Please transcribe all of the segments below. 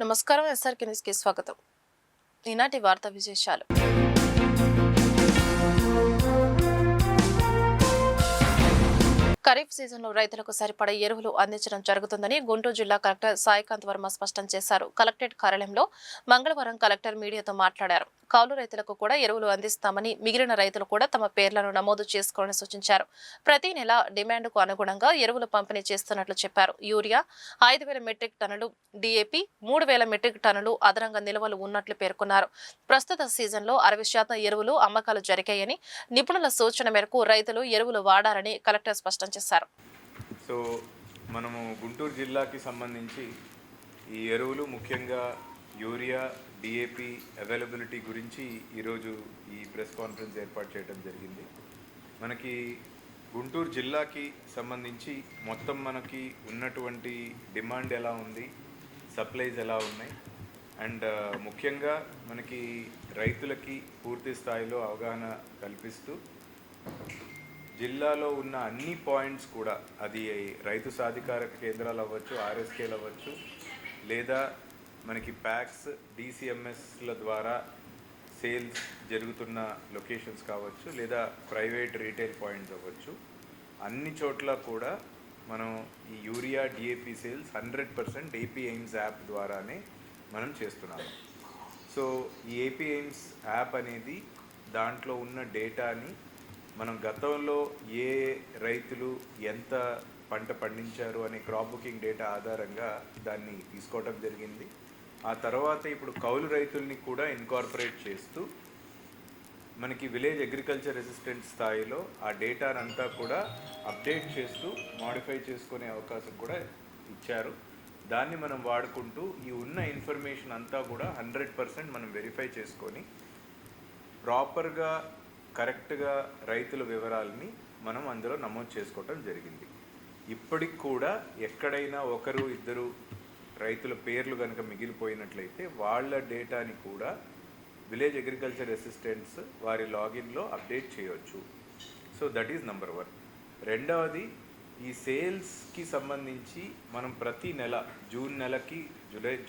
నమస్కారం SRK news కి స్వాగతం. ఈనాటి వార్తా విశేషాలు. ఖరీఫ్ సీజన్లో రైతులకు సరిపడా ఎరువులు అందించడం జరుగుతుందని గుంటూరు జిల్లా కలెక్టర్ సాయికాంత్ వర్మ స్పష్టం చేశారు. కలెక్టరేట్ కార్యాలయంలో మంగళవారం కలెక్టర్ మీడియాతో మాట్లాడారు. కౌలు రైతులకు కూడా ఎరువులు అందిస్తామని, మిగిలిన రైతులు కూడా తమ పేర్లను నమోదు చేసుకోవాలని సూచించారు. ప్రతి నెల డిమాండ్కు అనుగుణంగా ఎరువులు పంపిణీ చేస్తున్నట్లు చెప్పారు. యూరియా 5,000 మెట్రిక్ టన్నులు, DAP 3,000 మెట్రిక్ టన్నులు అదనంగా నిల్వలు ఉన్నట్లు పేర్కొన్నారు. ప్రస్తుత సీజన్లో 60% ఎరువులు అమ్మకాలు జరిగాయని, నిపుణుల సూచన మేరకు రైతులు ఎరువులు వాడాలని కలెక్టర్ స్పష్టం చేశారు. సో మనము గుంటూరు జిల్లాకి సంబంధించి ఈ ఎరువులు ముఖ్యంగా యూరియా, DAP అవైలబిలిటీ గురించి ఈరోజు ఈ ప్రెస్ కాన్ఫరెన్స్ ఏర్పాటు చేయడం జరిగింది. మనకి గుంటూరు జిల్లాకి సంబంధించి మొత్తం మనకి ఉన్నటువంటి డిమాండ్ ఎలా ఉంది, సప్లైస్ ఎలా ఉన్నాయి, అండ్ ముఖ్యంగా మనకి రైతులకి పూర్తి స్థాయిలో అవగాహన కల్పిస్తూ జిల్లాలో ఉన్న అన్ని పాయింట్స్ కూడా, అది రైతు సాధికారక కేంద్రాలు అవ్వచ్చు, RSKలు అవ్వచ్చు, లేదా మనకి ప్యాక్స్, DCMSల ద్వారా సేల్స్ జరుగుతున్న లొకేషన్స్ కావచ్చు, లేదా ప్రైవేట్ రీటైల్ పాయింట్స్ అవ్వచ్చు, అన్ని చోట్ల కూడా మనం ఈ urea, DAP sales 100% APAIMS app ద్వారానే మనం చేస్తున్నాము. సో ఈ APAIMS యాప్ అనేది దాంట్లో ఉన్న డేటాని మనం గతంలో ఏ రైతులు ఎంత పంట పండించారు అనే క్రాప్ బుకింగ్ డేటా ఆధారంగా దాన్ని తీసుకోవడం జరిగింది. ఆ తర్వాత ఇప్పుడు కౌలు రైతుల్ని కూడా ఇన్కార్పొరేట్ చేస్తూ మనకి విలేజ్ అగ్రికల్చర్ అసిస్టెంట్ స్థాయిలో ఆ డేటానంతా కూడా అప్డేట్ చేస్తూ మాడిఫై చేసుకునే అవకాశం కూడా ఇచ్చారు. దాన్ని మనం వాడుకుంటూ ఈ ఉన్న ఇన్ఫర్మేషన్ అంతా కూడా 100% మనం వెరిఫై చేసుకొని ప్రాపర్గా కరెక్ట్గా రైతుల వివరాలని మనం అందులో నమోదు చేసుకోవటం జరిగింది. ఇప్పటికి కూడా ఎక్కడైనా ఒకరు ఇద్దరు రైతుల పేర్లు కనుక మిగిలిపోయినట్లయితే వాళ్ళ డేటాని కూడా విలేజ్ అగ్రికల్చర్ అసిస్టెంట్స్ వారి లాగిన్లో అప్డేట్ చేయవచ్చు. So that is number 1. రెండవది, ఈ సేల్స్కి సంబంధించి మనం ప్రతి నెల జూన్ నెలకి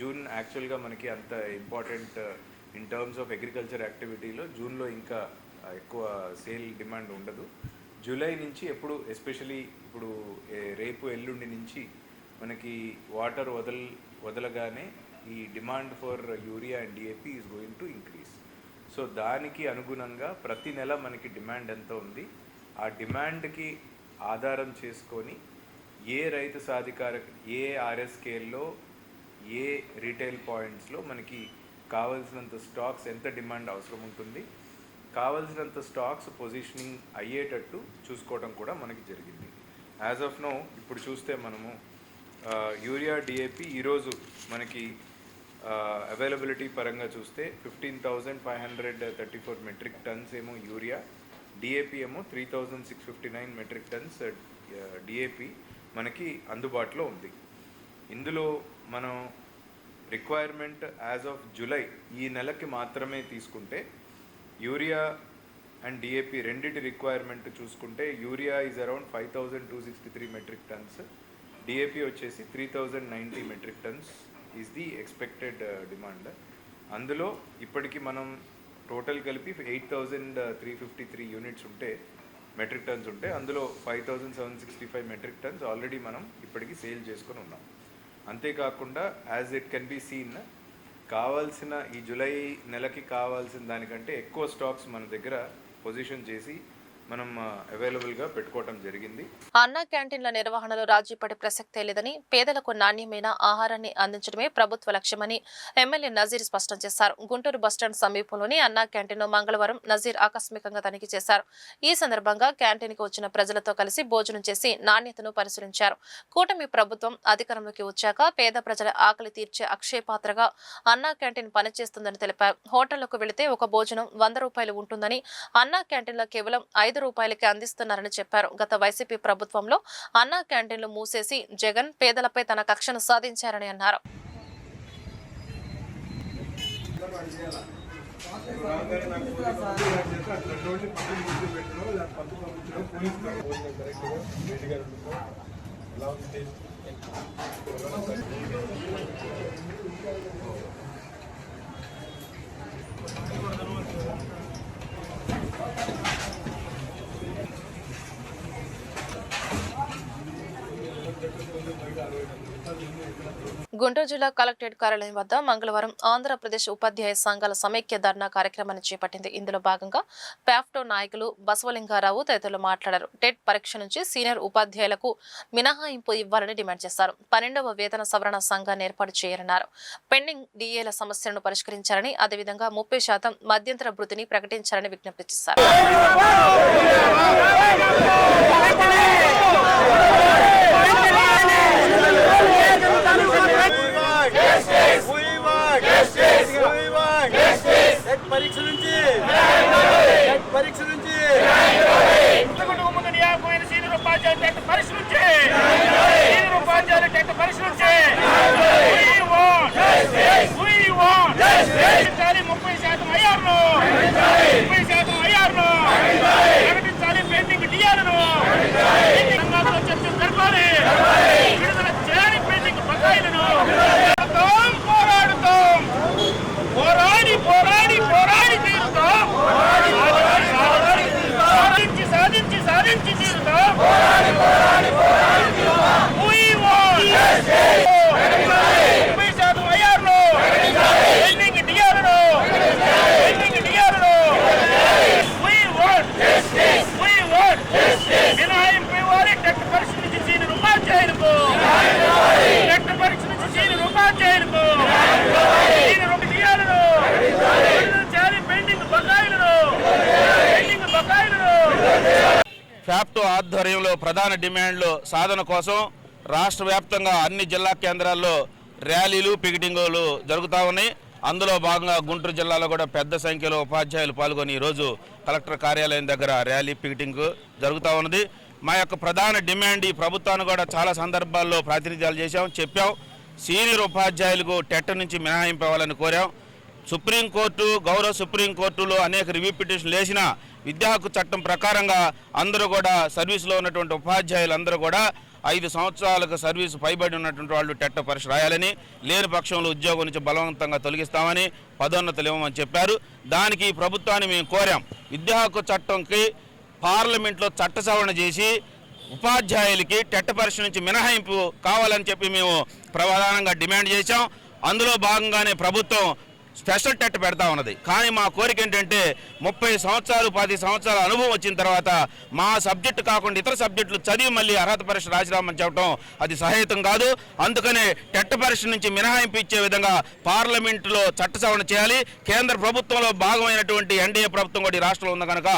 జూన్ యాక్చువల్గా మనకి అంత important in terms of agriculture యాక్టివిటీలో జూన్లో ఇంకా ఎక్కువ సేల్ డిమాండ్ ఉండదు. జూలై నుంచి ఎప్పుడు, ఎస్పెషలీ ఇప్పుడు రేపు ఎల్లుండి నుంచి మనకి వాటర్ వదలగానే ఈ demand for urea and DAP is going to increase. So దానికి అనుగుణంగా ప్రతి నెల మనకి డిమాండ్ ఎంత ఉంది, ఆ డిమాండ్కి ఆధారం చేసుకొని ఏ రైతు సాధికారక, ఏ RSKల్లో, ఏ రీటైల్ పాయింట్స్లో మనకి కావాల్సినంత స్టాక్స్ ఎంత డిమాండ్ అవసరం ఉంటుంది, కావాల్సినంత స్టాక్స్ పొజిషనింగ్ అయ్యేటట్టు చూసుకోవడం కూడా మనకి జరిగింది. యాజ్ ఆఫ్ నో ఇప్పుడు చూస్తే మనము యూరియా, DAP ఈరోజు మనకి అవైలబిలిటీ పరంగా చూస్తే 15,534 మెట్రిక్ టన్స్ ఏమో యూరియా, DAP ఏమో 3,659 మెట్రిక్ టన్స్ DAP మనకి అందుబాటులో ఉంది. ఇందులో మనం రిక్వైర్మెంట్ యాజ్ ఆఫ్ జూలై ఈ నెలకి మాత్రమే తీసుకుంటే యూరియా అండ్ DAP రెండింటి రిక్వైర్మెంట్ చూసుకుంటే urea is around 5,263 metric tons, DAP వచ్చేసి 3,090 metric tons is the expected demand. అందులో ఇప్పటికి మనం టోటల్ కలిపి 8,353 యూనిట్స్ ఉంటే, మెట్రిక్ టన్స్ ఉంటే, అందులో 5,765 మెట్రిక్ టన్స్ ఆల్రెడీ మనం ఇప్పటికి సేల్ చేసుకొని ఉన్నాం. అంతేకాకుండా as it can be seen, కావాల్సిన ఈ జూలై నెలకి కావాల్సిన దానికంటే ఎక్కువ స్టాక్స్ మన దగ్గర పొజిషన్ చేసి మనం అవైలబుల్గా పెట్టుకోవటం జరిగింది. అన్నా క్యాంటీన్ల నిర్వహణలో రాజీ పడే ప్రసక్తే లేదని, పేదలకు నాణ్యమైన ఆహారాన్ని అందించడమే ప్రభుత్వ లక్ష్యమని ఎమ్మెల్యే నజీర్ స్పష్టం చేశారు. గుంటూరు బస్టాండ్ సమీపంలోని అన్నా క్యాంటీన్ను మంగళవారం నజీర్ ఆకస్మికంగా తనిఖీ చేశారు. ఈ సందర్భంగా క్యాంటీన్కు వచ్చిన ప్రజలతో కలిసి భోజనం చేసి నాణ్యతను పరిశీలించారు. కూటమి ప్రభుత్వం అధికారంలోకి వచ్చాక పేద ప్రజల ఆకలి తీర్చే అక్షయ పాత్రగా అన్నా క్యాంటీన్ పనిచేస్తుందని తెలిపారు. హోటళ్లకు వెళితే ఒక భోజనం 100 రూపాయలు ఉంటుందని, అన్నా క్యాంటీన్లో కేవలం 5 రూపాయలకి అందిస్తున్నారని చెప్పారు. గత వైసీపీ ప్రభుత్వంలో అన్నా క్యాంటీన్లు మూసేసి జగన్ పేదలపై తన కక్షను సాధించారని అన్నారు. గుంటూరు జిల్లా కలెక్టరేట్ కార్యాలయం వద్ద మంగళవారం ఆంధ్రప్రదేశ్ ఉపాధ్యాయ సంఘాల సమైక్య ధర్నా కార్యక్రమాన్ని చేపట్టింది. ఇందులో భాగంగా ప్యాఫ్టో నాయకులు బసవలింగారావు తదితరులు మాట్లాడారు. టెట్ పరీక్ష నుంచి సీనియర్ ఉపాధ్యాయులకు మినహాయింపు ఇవ్వాలని డిమాండ్ చేశారు. 12వ వేతన సవరణ సంఘాన్ని ఏర్పాటు చేయాలన్నారు. పెండింగ్ డిఏల సమస్యలను పరిష్కరించాలని, అదేవిధంగా 30% మధ్యంతర భృతిని ప్రకటించాలని విజ్ఞప్తి చేశారు. ఫ్యాప్టో ఆధ్వర్యంలో ప్రధాన డిమాండ్లు సాధన కోసం రాష్ట్ర వ్యాప్తంగా అన్ని జిల్లా కేంద్రాల్లో ర్యాలీలు, పికెటింగులు జరుగుతూ ఉన్నాయి. అందులో భాగంగా గుంటూరు జిల్లాలో కూడా పెద్ద సంఖ్యలో ఉపాధ్యాయులు పాల్గొని ఈరోజు కలెక్టర్ కార్యాలయం దగ్గర ర్యాలీ, పికెటింగ్ జరుగుతూ ఉన్నది. మా యొక్క ప్రధాన డిమాండ్ ఈ ప్రభుత్వాన్ని కూడా చాలా సందర్భాల్లో ప్రాతినిధ్యాలు చేశాం, చెప్పాం. సీనియర్ ఉపాధ్యాయులకు టెట్ నుంచి మినహాయింపు ఇవ్వాలని కోరాం. సుప్రీంకోర్టు, గౌరవ సుప్రీంకోర్టులో అనేక రివ్యూ పిటిషన్లు వేసిన విద్యా హక్కు చట్టం ప్రకారంగా అందరూ కూడా సర్వీసులో ఉన్నటువంటి ఉపాధ్యాయులు అందరూ కూడా 5 సంవత్సరాలకు సర్వీసు పైబడి ఉన్నటువంటి వాళ్ళు టెట్ పరీక్ష రాయాలని, లేని పక్షంలో ఉద్యోగం నుంచి బలవంతంగా తొలగిస్తామని, పదోన్నతులు ఇవ్వమని చెప్పారు. దానికి ప్రభుత్వాన్ని మేము కోరాం. విద్యా హక్కు చట్టంకి పార్లమెంట్లో చట్ట సవరణ చేసి ఉపాధ్యాయులకి టెట్ పరీక్ష నుంచి మినహాయింపు కావాలని చెప్పి మేము ప్రధానంగా డిమాండ్ చేశాం. అందులో భాగంగానే ప్రభుత్వం స్పెషల్ టెట్ పెడతా ఉన్నది. కానీ మా కోరిక ఏంటంటే 30 సంవత్సరాలు 10 సంవత్సరాల అనుభవం వచ్చిన తర్వాత మా సబ్జెక్టు కాకుండా ఇతర సబ్జెక్టులు చదివి మళ్ళీ అర్హత పరీక్ష రాసిరామని చెప్పడం అది సహేతం కాదు. అందుకనే టెట్ పరీక్ష నుంచి మినహాయింపు ఇచ్చే విధంగా పార్లమెంటులో చట్ట సవరణ చేయాలి. కేంద్ర ప్రభుత్వంలో భాగమైనటువంటి ఎన్డీఏ ప్రభుత్వం కూడా ఈ రాష్ట్రంలో ఉంది కనుక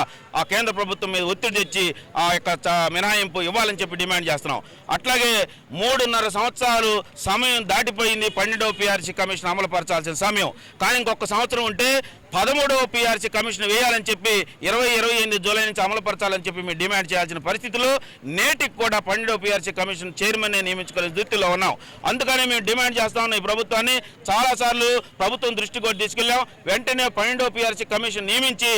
ఆ కేంద్ర ప్రభుత్వం మీద ఒత్తిడి తెచ్చి ఆ యొక్క మినహాయింపు ఇవ్వాలని చెప్పి డిమాండ్ చేస్తున్నాం. అట్లాగే 3.5 సంవత్సరాలు సమయం దాటిపోయింది 12వ PRC కమిషన్ అమలుపరచాల్సిన సమయం. కానీ ఇంకొక సంవత్సరం ఉంటే 13వ PRC కమిషన్ వేయాలని చెప్పి 2028 జూలై నుంచి అమలుపరచాలని చెప్పి మేము డిమాండ్ చేయాల్సిన పరిస్థితుల్లో నేటికి కూడా 12వ PRC కమిషన్ చైర్మన్నే నియమించుకునే స్థితిలో ఉన్నాం. అందుకనే మేము డిమాండ్ చేస్తా ఉన్నాం. ఈ ప్రభుత్వాన్ని చాలాసార్లు ప్రభుత్వం దృష్టికి కూడా తీసుకెళ్ళాం. వెంటనే 12వ PRC కమిషన్ నియమించి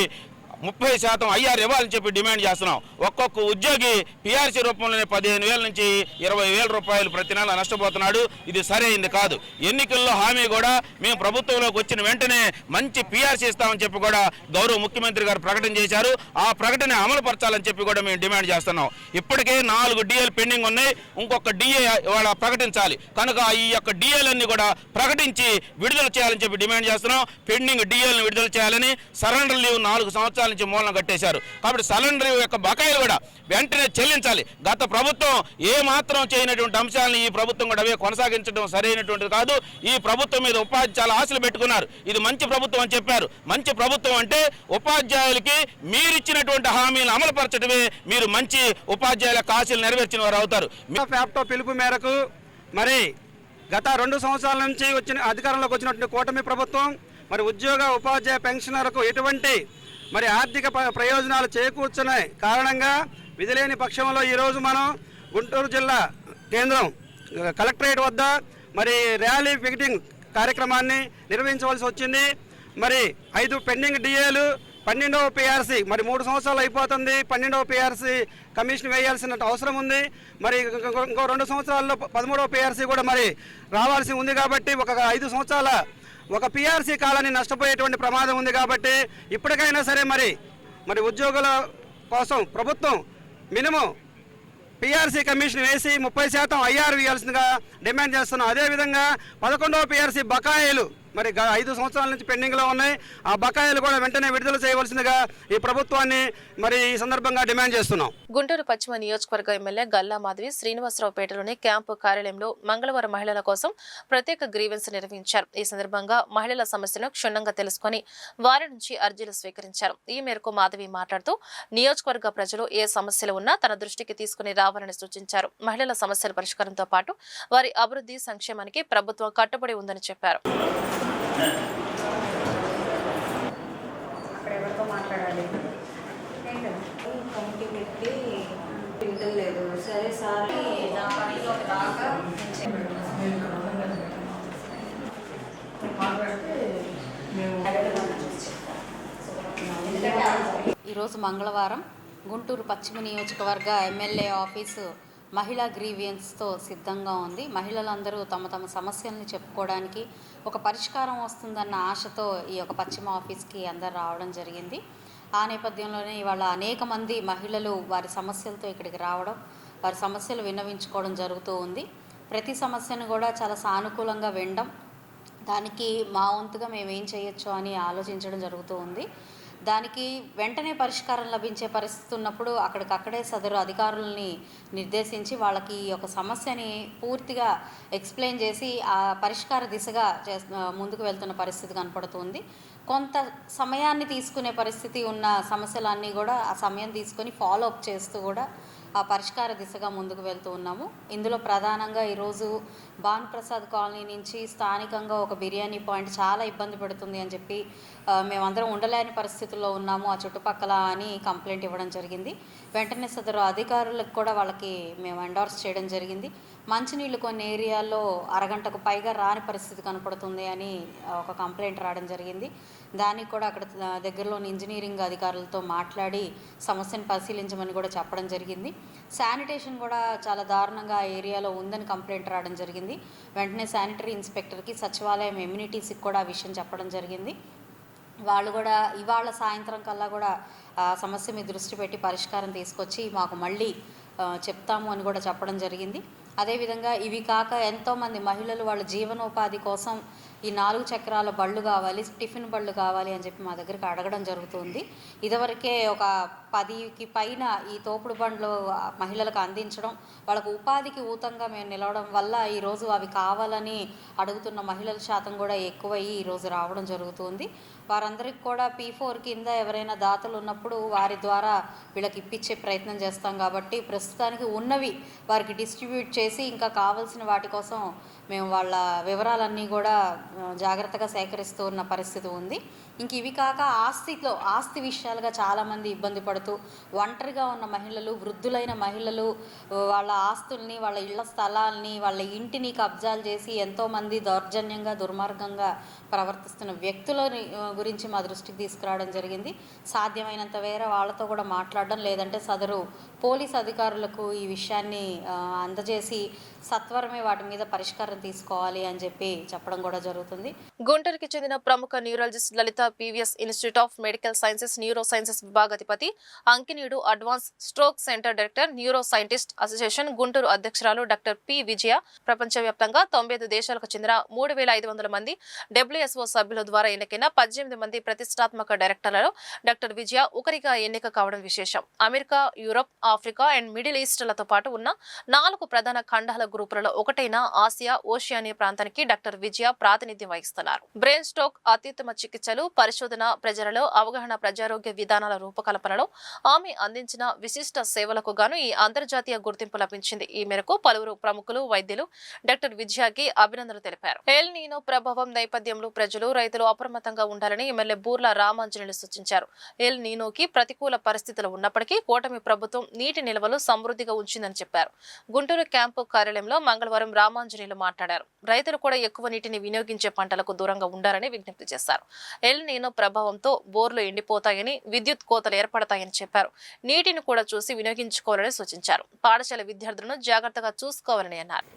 30% IR ఇవ్వాలని చెప్పి డిమాండ్ చేస్తున్నాం. ఒక్కొక్క ఉద్యోగి PRC రూపంలోనే 15,000 నుంచి 20,000 రూపాయలు ప్రతి నెల నష్టపోతున్నాడు. ఇది సరైంది కాదు. ఎన్నికల్లో హామీ కూడా మేము ప్రభుత్వంలోకి వచ్చిన వెంటనే మంచి PRC ఇస్తామని చెప్పి కూడా గౌరవ ముఖ్యమంత్రి గారు ప్రకటన చేశారు. ఆ ప్రకటన అమలు పరచాలని చెప్పి కూడా మేము డిమాండ్ చేస్తున్నాం. ఇప్పటికే 4 DAలు పెండింగ్ ఉన్నాయి. ఇంకొక DA ఇవాళ ప్రకటించాలి కనుక ఈ యొక్క DAలన్నీ కూడా ప్రకటించి విడుదల చేయాలని చెప్పి డిమాండ్ చేస్తున్నాం. పెండింగ్ DAలను విడుదల చేయాలని, సరెండర్ లీవ్ 4 సంవత్సరాల నుంచి మూలన కట్టేశారు. కాబట్టి సరెండర్ లీవ్ యొక్క బకాయిలు కూడా వెంటనే చెల్లించాలి. గత ప్రభుత్వం ఏ మాత్రం చేయనటువంటి అంశాలను ఈ ప్రభుత్వం కూడా అవే కొనసాగించడం సరైనటువంటిది కాదు. ఈ ప్రభుత్వం మీద ఉపాధ్యాయులు చాలా ఆశలు పెట్టుకున్నారు. ఇది మంచి ప్రభుత్వం అని చెప్పారు. మంచి ప్రభుత్వం అంటే ఉపాధ్యాయులకి మీరిచ్చినటువంటి హామీలను అమలుపరచడమే. మీరు మంచి ఉపాధ్యాయుల ఆశలు నెరవేర్చిన వారు అవుతారు. ఫ్యాప్టో పిలుపు మేరకు మరి గత 2 సంవత్సరాల నుంచి అధికారంలోకి వచ్చినటువంటి కూటమి ప్రభుత్వం మరి ఉద్యోగ ఉపాధ్యాయ పెన్షనర్లకు ఎటువంటి మరి ఆర్థిక ప్రయోజనాలు చేకూర్చున్నాయి కారణంగా విధిలేని పక్షంలో ఈరోజు మనం గుంటూరు జిల్లా కేంద్రం కలెక్టరేట్ వద్ద మరి ర్యాలీ పికెటింగ్ కార్యక్రమాన్ని నిర్వహించవలసి వచ్చింది. మరి 5 పెండింగ్ DAలు, 12వ PRC మరి 3 సంవత్సరాలు అయిపోతుంది. 12వ PRC కమిషన్ వేయాల్సిన అవసరం ఉంది. మరి ఇంకో 2 సంవత్సరాల్లో 13వ PRC కూడా మరి రావాల్సి ఉంది. కాబట్టి ఒక 5 సంవత్సరాల ఒక PRC కాలాన్ని నష్టపోయేటువంటి ప్రమాదం ఉంది. కాబట్టి ఇప్పటికైనా సరే మరి ఉద్యోగుల కోసం ప్రభుత్వం మినిమం పిఆర్సీ కమిషన్ వేసి 30% ఐఆర్ ఇవ్వాల్సిందిగా డిమాండ్ చేస్తున్నాం. అదేవిధంగా 11వ పిఆర్సీ బకాయిలు మరి 5 సంవత్సరాల నుంచి పెండింగ్లో ఉన్నాయి. ఆ బకాయిలు కూడా వెంటనే విడుదల చేయవలసిందిగా ఈ ప్రభుత్వాన్ని మరి ఈ సందర్భంగా డిమాండ్ చేస్తున్నాం. గుంటూరు పశ్చిమ నియోజకవర్గ ఎమ్మెల్యే గల్లా మాధవి శ్రీనివాసరావుపేటలోని క్యాంపు కార్యాలయంలో మంగళవారం మహిళల కోసం ప్రత్యేక గ్రీవెన్స్ నిర్వహించారు. ఈ సందర్భంగా మహిళల సమస్యలను క్షుణ్ణంగా తెలుసుకుని వారి నుంచి అర్జీలు స్వీకరించారు. ఈ మేరకు మాధవి మాట్లాడుతూ నియోజకవర్గ ప్రజలు ఏ సమస్యలు ఉన్నా తన దృష్టికి తీసుకుని రావాలని సూచించారు. మహిళల సమస్యల పరిష్కారంతో పాటు వారి అభివృద్ధి సంక్షేమానికి ప్రభుత్వం కట్టుబడి ఉందని చెప్పారు. అక్కడ ఎవరితో మాట్లాడాలి కమిటీ పెట్టి వింటలేదు. సరే సార్ నా పనిలో రాక ఈరోజు మంగళవారం గుంటూరు పశ్చిమ నియోజకవర్గ ఎమ్మెల్యే ఆఫీసు మహిళా గ్రీవియన్స్తో సిద్ధంగా ఉంది. మహిళలందరూ తమ తమ సమస్యల్ని చెప్పుకోవడానికి ఒక పరిష్కారం వస్తుందన్న ఆశతో ఈ యొక్క పశ్చిమ ఆఫీస్కి అందరు రావడం జరిగింది. ఆ నేపథ్యంలోనే ఇవాళ అనేక మంది మహిళలు వారి సమస్యలతో ఇక్కడికి రావడం, వారి సమస్యలు విన్నవించుకోవడం జరుగుతూ ఉంది. ప్రతి సమస్యను కూడా చాలా సానుకూలంగా వినడం, దానికి మా వంతుగా మేము ఏం చేయొచ్చు అని ఆలోచించడం జరుగుతూ ఉంది. దానికి వెంటనే పరిష్కారం లభించే పరిస్థితి ఉన్నప్పుడు అక్కడికక్కడే సదరు అధికారులని నిర్దేశించి వాళ్ళకి ఈ యొక్క సమస్యని పూర్తిగా ఎక్స్ప్లెయిన్ చేసి ఆ పరిష్కార దిశగా ముందుకు వెళ్తున్న పరిస్థితి కనపడుతుంది. కొంత సమయాన్ని తీసుకునే పరిస్థితి ఉన్న సమస్యలన్నీ కూడా ఆ సమయం తీసుకొని ఫాలో అప్ చేస్తూ కూడా ఆ పరిష్కార దిశగా ముందుకు వెళ్తూ ఉన్నాము. ఇందులో ప్రధానంగా ఈరోజు భానుప్రసాద్ కాలనీ నుంచి స్థానికంగా ఒక బిర్యానీ పాయింట్ చాలా ఇబ్బంది పెడుతుంది అని చెప్పి మేమందరం ఉండలేని పరిస్థితుల్లో ఉన్నాము ఆ చుట్టుపక్కల అని కంప్లైంట్ ఇవ్వడం జరిగింది. వెంటనే సదరు అధికారులకు కూడా వాళ్ళకి మేము ఎండార్స్ చేయడం జరిగింది. మంచినీళ్ళు కొన్ని ఏరియాల్లో అరగంటకు పైగా రాని పరిస్థితి కనపడుతుంది అని ఒక కంప్లైంట్ రావడం జరిగింది. దానికి కూడా అక్కడ దగ్గరలోని ఇంజనీరింగ్ అధికారులతో మాట్లాడి సమస్యను పరిశీలించమని కూడా చెప్పడం జరిగింది. శానిటేషన్ కూడా చాలా దారుణంగా ఆ ఏరియాలో ఉందని కంప్లైంట్ రావడం జరిగింది. వెంటనే శానిటరీ ఇన్స్పెక్టర్కి, సచివాలయం ఎమ్యూనిటీస్కి కూడా ఆ విషయం చెప్పడం జరిగింది. వాళ్ళు కూడా ఇవాళ సాయంత్రం కల్లా కూడా ఆ సమస్య మీద దృష్టి పెట్టి పరిష్కారం తీసుకొచ్చి మాకు మళ్ళీ చెప్తాము అని కూడా చెప్పడం జరిగింది. అదేవిధంగా ఇవి కాక ఎంతోమంది మహిళలు వాళ్ళ జీవనోపాధి కోసం ఈ 4 చక్రాల బళ్ళు కావాలి, టిఫిన్ బళ్ళు కావాలి అని చెప్పి మా దగ్గరికి అడగడం జరుగుతుంది. ఇదివరకే ఒక 10కి పైన ఈ తోపుడు బండ్లు మహిళలకు అందించడం, వాళ్ళకు ఉపాధికి ఊతంగా మేము నిలవడం వల్ల ఈరోజు అవి కావాలని అడుగుతున్న మహిళల శాతం కూడా ఎక్కువయ్యి ఈరోజు రావడం జరుగుతుంది. వారందరికీ కూడా P4 కింద ఎవరైనా దాతలు ఉన్నప్పుడు వారి ద్వారా వీళ్ళకి ఇప్పించే ప్రయత్నం చేస్తాం. కాబట్టి ప్రస్తుతానికి ఉన్నవి వారికి డిస్ట్రిబ్యూట్ చేసి ఇంకా కావాల్సిన వాటి కోసం మేము వాళ్ళ వివరాలన్నీ కూడా జాగ్రత్తగా సేకరిస్తూ ఉన్న పరిస్థితి ఉంది. ఇంక ఇవి కాక ఆస్తి విషయాలుగా చాలామంది ఇబ్బంది పడుతూ ఒంటరిగా ఉన్న మహిళలు, వృద్ధులైన మహిళలు వాళ్ళ ఆస్తుల్ని, వాళ్ళ ఇళ్ల స్థలాల్ని, వాళ్ళ ఇంటిని కబ్జాలు చేసి ఎంతోమంది దౌర్జన్యంగా, దుర్మార్గంగా ప్రవర్తిస్తున్న వ్యక్తుల గురించి మా దృష్టికి తీసుకురావడం జరిగింది. సాధ్యమైనంత వేరే వాళ్ళతో కూడా మాట్లాడడం, లేదంటే సదరు పోలీస్ అధికారులకు ఈ విషయాన్ని అందజేసి సత్వరమే వాటి మీద పరిష్కారం తీసుకోవాలి అని చెప్పి చెప్పడం కూడా జరుగుతుంది. గుంటూరుకి చెందిన ప్రముఖ neurologist Lalitha PVS institute of medical sciences neuro sciences విభాగాధిపతి, Ankineedu advance stroke centre director, neuro scientist association Guntur అధ్యక్షురాలు డాక్టర్ పి విజయ ప్రపంచవ్యాప్తంగా 95 దేశాలకు చెందిన 3500 మంది WHO సభ్యుల ద్వారా ఎన్నికైన 18 మంది ప్రతిష్టాత్మక డైరెక్టర్లలో డాక్టర్ విజయ ఒకరిగా ఎన్నిక కావడం విశేషం. America, Europe, Africa and middle ఈస్ట్లతో పాటు ఉన్న 4 ప్రధాన ఖండాల గ్రూపులలో ఒకటైన ఆసియా, ఓషియానియా ప్రాంతానికి డాక్టర్ విజయ ప్రాతినిధ్యం వహిస్తున్నారు. బ్రెయిన్ స్ట్రోక్ అత్యుత్తమ చికిత్సలు, పరిశోధన, ప్రజలలో అవగాహన, ప్రజారోగ్య విధానాల రూపకల్పనలో ఆమె అందించిన విశిష్ట సేవలకు గాను ఈ అంతర్జాతీయ గుర్తింపు లభించింది. ఈ మేరకు పలువురు ప్రముఖులు, వైద్యులు డాక్టర్ విజయకి అభినందనలు తెలిపారు. ఎల్ నీనో ప్రభావం నేపథ్యంలో ప్రజలు, రైతులు అప్రమత్తంగా ఉండాలని ఎమ్మెల్యే బూర్ల రామాంజనేయులు సూచించారు. ఎల్ నీనోకి ప్రతికూల పరిస్థితులు ఉన్నప్పటికీ కూటమి ప్రభుత్వం నీటి నిల్వలు సమృద్ధిగా ఉంచిందని చెప్పారు. గుంటూరు క్యాంపు కార్యాలయంలో మంగళవారం రామాంజనేయులు మాట్లాడారు. రైతులు కూడా ఎక్కువ నీటిని వినియోగించే పంటలకు దూరంగా ఉండాలని విజ్ఞప్తి చేశారు. ఎల్ నీనో ప్రభావంతో బోర్లు ఎండిపోతాయని, విద్యుత్ కోతలు ఏర్పడతాయని చెప్పారు. నీటిని కూడా చూసి వినియోగించుకోవాలని సూచించారు. పాఠశాల విద్యార్థులను జాగ్రత్తగా చూసుకోవాలని అన్నారు.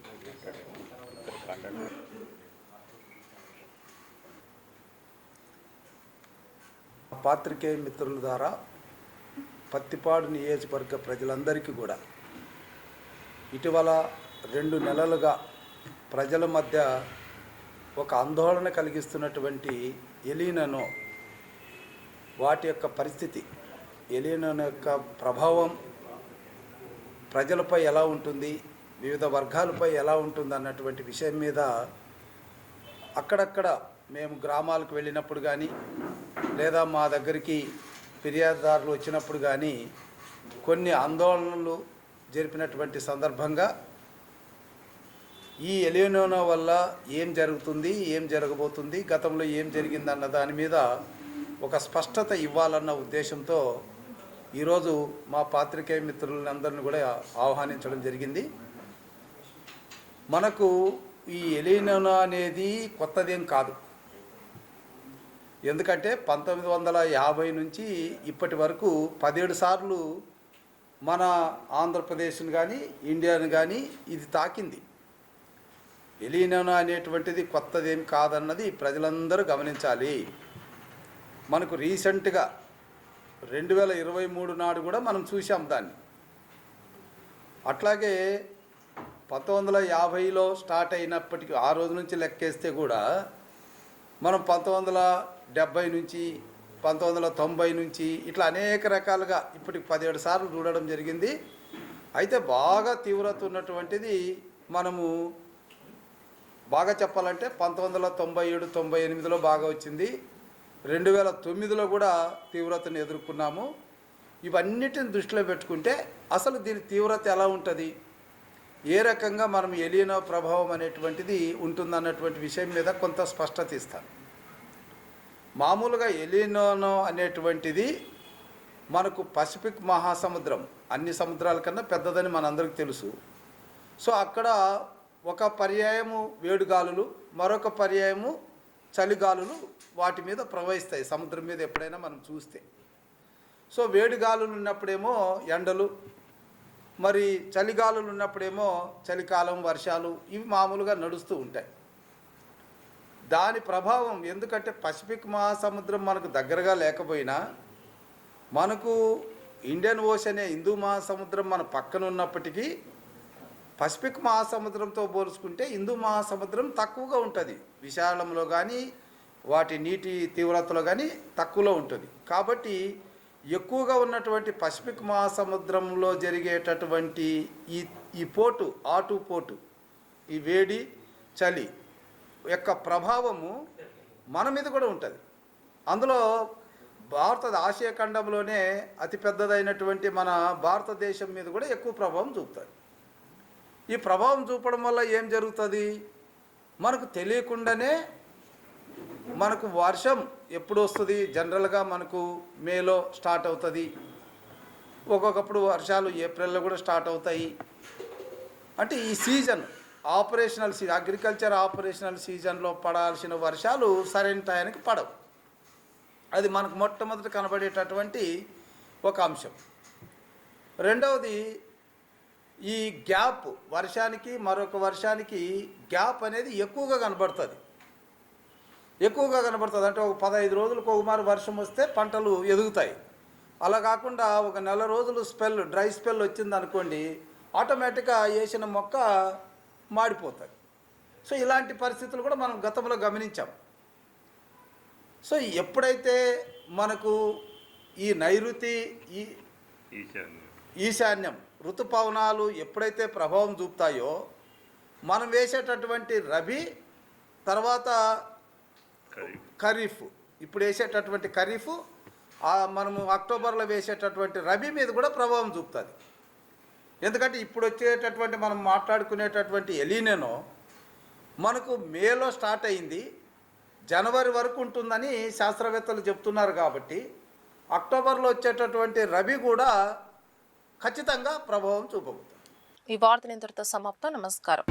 పాత్రికేయ మిత్రుల ద్వారా పత్తిపాడు నియోజకవర్గ ప్రజలందరికీ కూడా ఇటీవల 2 నెలలుగా ప్రజల మధ్య ఒక ఆందోళన కలిగిస్తున్నటువంటి ఎలీనో వాటి యొక్క పరిస్థితి, ఎలీనో యొక్క ప్రభావం ప్రజలపై ఎలా ఉంటుంది, వివిధ వర్గాలపై ఎలా ఉంటుంది అన్నటువంటి విషయం మీద అక్కడక్కడ మేము గ్రామాలకు వెళ్ళినప్పుడు కానీ లేదా మా దగ్గరికి ఫిర్యాదుదారులు వచ్చినప్పుడు కానీ కొన్ని ఆందోళనలు జరిపినటువంటి సందర్భంగా ఈ ఎలినో వల్ల ఏం జరుగుతుంది, ఏం జరగబోతుంది, గతంలో ఏం జరిగిందన్న దాని మీద ఒక స్పష్టత ఇవ్వాలన్న ఉద్దేశంతో ఈరోజు మా పాత్రికేయ మిత్రులందరినీ కూడా ఆహ్వానించడం జరిగింది. మనకు ఈ ఎలినో అనేది కొత్తదేం కాదు. ఎందుకంటే 1950 నుంచి ఇప్పటి వరకు 17 సార్లు మన ఆంధ్రప్రదేశ్ని కానీ ఇండియాను కానీ ఇది తాకింది. ఎలినో అనేటువంటిది కొత్తదేం కాదన్నది ప్రజలందరూ గమనించాలి. మనకు రీసెంట్గా 2023 నాడు కూడా మనం చూసాం దాన్ని. అట్లాగే 1950లో స్టార్ట్ అయినప్పటికీ ఆ రోజు నుంచి లెక్కేస్తే కూడా మనం 1970 నుంచి 1990 నుంచి ఇట్లా అనేక రకాలుగా ఇప్పటికి 17 సార్లు చూడడం జరిగింది. అయితే బాగా తీవ్రత ఉన్నటువంటిది మనము బాగా చెప్పాలంటే 1997, 98లో బాగా వచ్చింది. 2009లో కూడా తీవ్రతను ఎదుర్కొన్నాము. ఇవన్నిటిని దృష్టిలో పెట్టుకుంటే అసలు దీని తీవ్రత ఎలా ఉంటుంది, ఏ రకంగా మనం ఎలినో ప్రభావం అనేటువంటిది ఉంటుందన్నటువంటి విషయం మీద కొంత స్పష్టత ఇస్తాను. మామూలుగా ఎలినో అనేటువంటిది మనకు పసిఫిక్ మహాసముద్రం అన్ని సముద్రాల కన్నా పెద్దదని మనందరికీ తెలుసు. సో అక్కడ ఒక పర్యాయము వేడిగాలులు, మరొక పర్యాయము చలిగాలులు వాటి మీద ప్రవహిస్తాయి సముద్రం మీద ఎప్పుడైనా మనం చూస్తే. సో వేడిగాలులు ఉన్నప్పుడేమో ఎండలు, మరి చలిగాలులు ఉన్నప్పుడేమో చలికాలం, వర్షాలు ఇవి మామూలుగా నడుస్తూ ఉంటాయి. దాని ప్రభావం ఎందుకంటే పసిఫిక్ మహాసముద్రం మనకు దగ్గరగా లేకపోయినా మనకు ఇండియన్ ఓషన్, హిందూ మహాసముద్రం మన పక్కన ఉన్నప్పటికీ పసిఫిక్ మహాసముద్రంతో పోల్చుకుంటే హిందూ మహాసముద్రం తక్కువగా ఉంటుంది. విశాలంలో కానీ వాటి నీటి తీవ్రతలో కానీ తక్కువలో ఉంటుంది. కాబట్టి ఎక్కువగా ఉన్నటువంటి పసిఫిక్ మహాసముద్రంలో జరిగేటటువంటి ఈ పోటు, ఆటు పోటు, ఈ వేడి చలి యొక్క ప్రభావము మన మీద కూడా ఉంటుంది. అందులో ఆసియా ఖండంలోనే అతిపెద్దదైనటువంటి మన భారతదేశం మీద కూడా ఎక్కువ ప్రభావం చూపుతుంది. ఈ ప్రభావం చూపడం వల్ల ఏం జరుగుతుంది, మనకు తెలియకుండానే మనకు వర్షం ఎప్పుడు వస్తుంది, జనరల్గా మనకు మేలో స్టార్ట్ అవుతుంది, ఒక్కొక్కప్పుడు వర్షాలు ఏప్రిల్లో కూడా స్టార్ట్ అవుతాయి. అంటే ఈ season operational season, agriculture operational సీజన్లో పడాల్సిన వర్షాలు సరైన టయానికి పడవు. అది మనకు మొట్టమొదటి కనబడేటటువంటి ఒక అంశం. రెండవది ఈ గ్యాప్, వర్షానికి మరొక వర్షానికి గ్యాప్ అనేది ఎక్కువగా కనబడుతుంది. అంటే ఒక 15 రోజులకు ఒకమారు వర్షం వస్తే పంటలు ఎదుగుతాయి. అలా కాకుండా ఒక నెల రోజులు డ్రై స్పెల్ వచ్చిందనుకోండి, ఆటోమేటిక్గా వేసిన మొక్క మాడిపోతుంది. సో ఇలాంటి పరిస్థితులు కూడా మనం గతంలో గమనించాం. సో ఎప్పుడైతే మనకు ఈ నైరుతి, ఈశాన్యం ఋతుపవనాలు ఎప్పుడైతే ప్రభావం చూపుతాయో, మనం వేసేటటువంటి రబీ తర్వాత ఖరీఫ్, ఇప్పుడు వేసేటటువంటి ఖరీఫ్, మనము అక్టోబర్లో వేసేటటువంటి రబీ మీద కూడా ప్రభావం చూపుతుంది. ఎందుకంటే ఇప్పుడు వచ్చేటటువంటి మనం మాట్లాడుకునేటటువంటి ఎలినో మనకు మేలో స్టార్ట్ అయింది, జనవరి వరకు ఉంటుందని శాస్త్రవేత్తలు చెప్తున్నారు. కాబట్టి అక్టోబర్లో వచ్చేటటువంటి రబీ కూడా ఖచ్చితంగా ప్రభావం చూపబోతుంది. ఈ వార్తలు ఇంతటితో సమాప్తం. నమస్కారం.